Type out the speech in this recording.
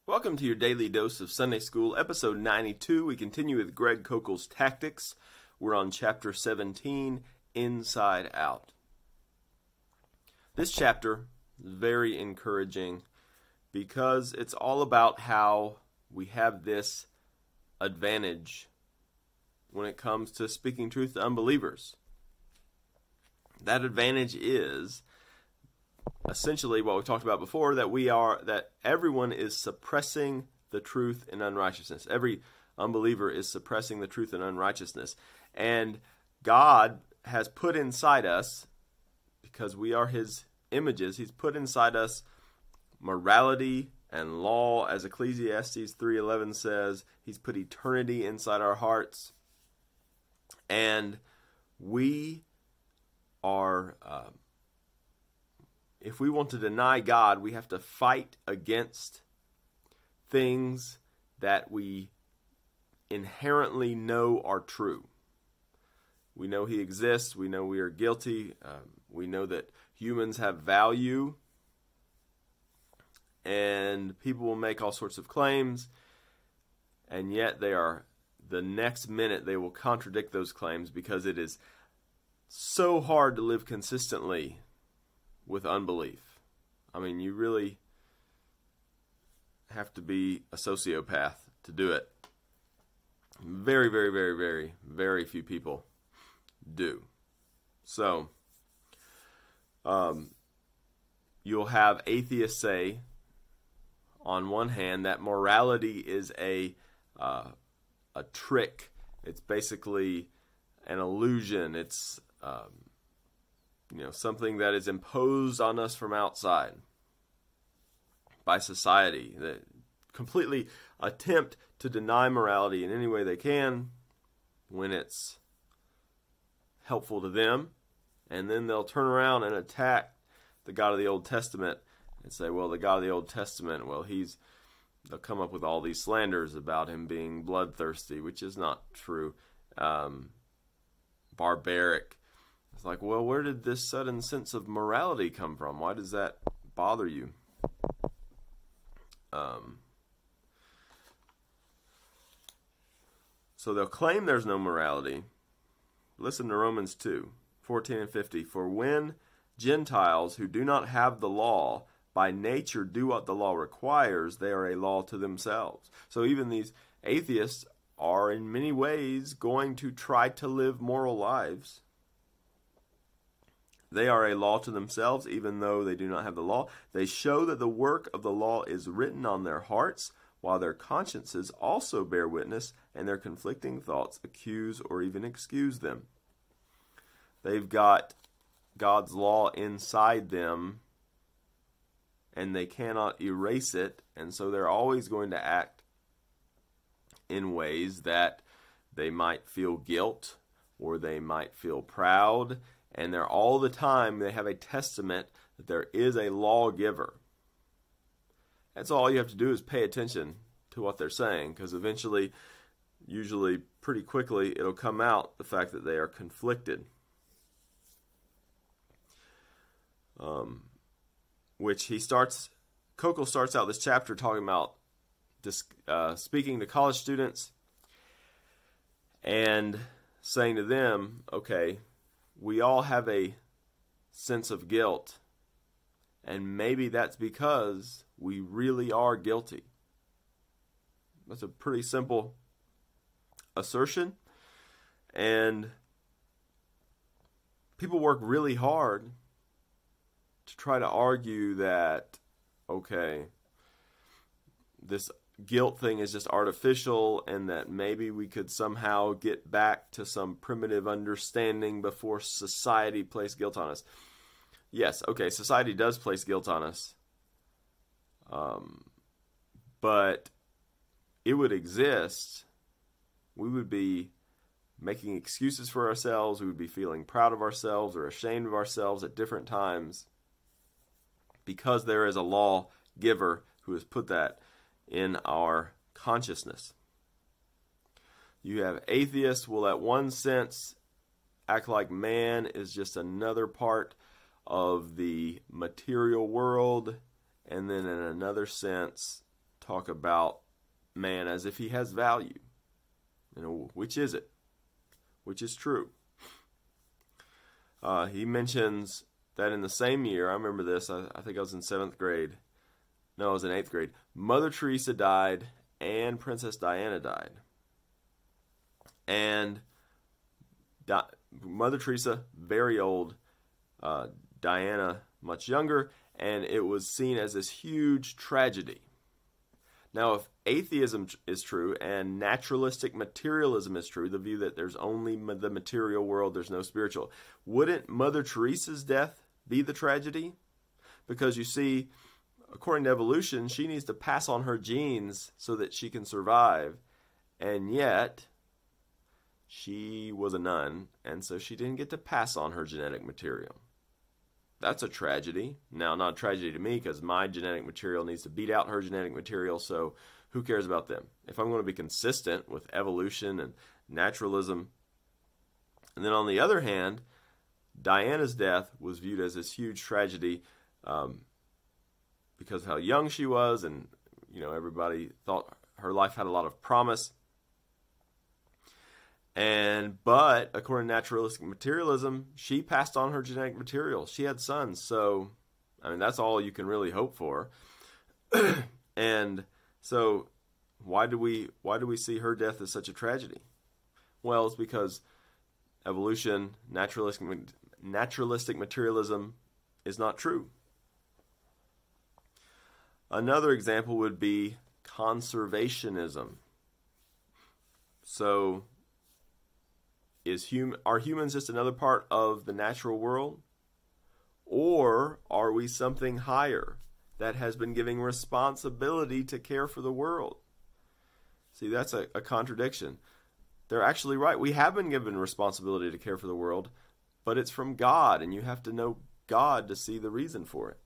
Welcome to your daily dose of Sunday School, episode 92. We continue with Greg Kokel's Tactics. We're on chapter 17, Inside Out. This chapter is very encouraging because it's all about how we have this advantage when it comes to speaking truth to unbelievers. That advantage is essentially what we talked about before, that everyone is suppressing the truth in unrighteousness. Every unbeliever is suppressing the truth in unrighteousness. And God has put inside us, because we are His images, He's put inside us morality and law, as Ecclesiastes 3:11 says. He's put eternity inside our hearts. And we are... if we want to deny God, we have to fight against things that we inherently know are true. We know He exists. We know we are guilty. We know that humans have value. And people will make all sorts of claims. And yet the next minute they will contradict those claims, because it is so hard to live consistently with unbelief. I mean, you really have to be a sociopath to do it. Very, very, very, very, very few people do. So, you'll have atheists say, on one hand, that morality is a trick. It's basically an illusion. It's something that is imposed on us from outside by society, that completely attempt to deny morality in any way they can when it's helpful to them, and then they'll turn around and attack the God of the Old Testament and say, well, the God of the Old Testament, they'll come up with all these slanders about Him being bloodthirsty, which is not true, barbaric. It's like, well, where did this sudden sense of morality come from? Why does that bother you? So they'll claim there's no morality. Listen to Romans 2:14 and 50. For when Gentiles who do not have the law by nature do what the law requires, they are a law to themselves. So even these atheists are in many ways going to try to live moral lives. They are a law to themselves, even though they do not have the law. They show that the work of the law is written on their hearts, while their consciences also bear witness, and their conflicting thoughts accuse or even excuse them. They've got God's law inside them, and they cannot erase it, and so they're always going to act in ways that they might feel guilt, or they might feel proud. And they're all the time, they have a testament that there is a lawgiver. That's all you have to do, is pay attention to what they're saying, because eventually, usually pretty quickly, it'll come out, the fact that they are conflicted. Which Kokel starts out this chapter talking about speaking to college students and saying to them, okay, we all have a sense of guilt, and maybe that's because we really are guilty. That's a pretty simple assertion, and people work really hard to try to argue that, okay, this guilt thing is just artificial, and that maybe we could somehow get back to some primitive understanding before society placed guilt on us. Yes, okay, society does place guilt on us, but it would exist. We would be making excuses for ourselves. We would be feeling proud of ourselves or ashamed of ourselves at different times, because there is a lawgiver who has put that in our consciousness. You have atheists will at one sense act like man is just another part of the material world, and then in another sense talk about man as if he has value. Which is it? Which is true? He mentions that in the same year, I remember this, I think I was in 7th grade. No, I was in 8th grade. Mother Teresa died and Princess Diana died. And Mother Teresa, very old, Diana, much younger, and it was seen as this huge tragedy. Now, if atheism is true and naturalistic materialism is true, the view that there's only the material world, there's no spiritual, wouldn't Mother Teresa's death be the tragedy? Because you see, according to evolution, she needs to pass on her genes so that she can survive, and yet she was a nun, and so she didn't get to pass on her genetic material. That's a tragedy. Now, not a tragedy to me because my genetic material needs to beat out her genetic material, so who cares about them? If I'm going to be consistent with evolution and naturalism. And then on the other hand, Diana's death was viewed as this huge tragedy because of how young she was, and everybody thought her life had a lot of promise. But according to naturalistic materialism, she passed on her genetic material. She had sons, so that's all you can really hope for. And so why do we see her death as such a tragedy? Well, it's because evolution, naturalistic materialism is not true. Another example would be conservationism. So are humans just another part of the natural world? Or are we something higher that has been given responsibility to care for the world? See, that's a contradiction. They're actually right. We have been given responsibility to care for the world, but it's from God, and you have to know God to see the reason for it.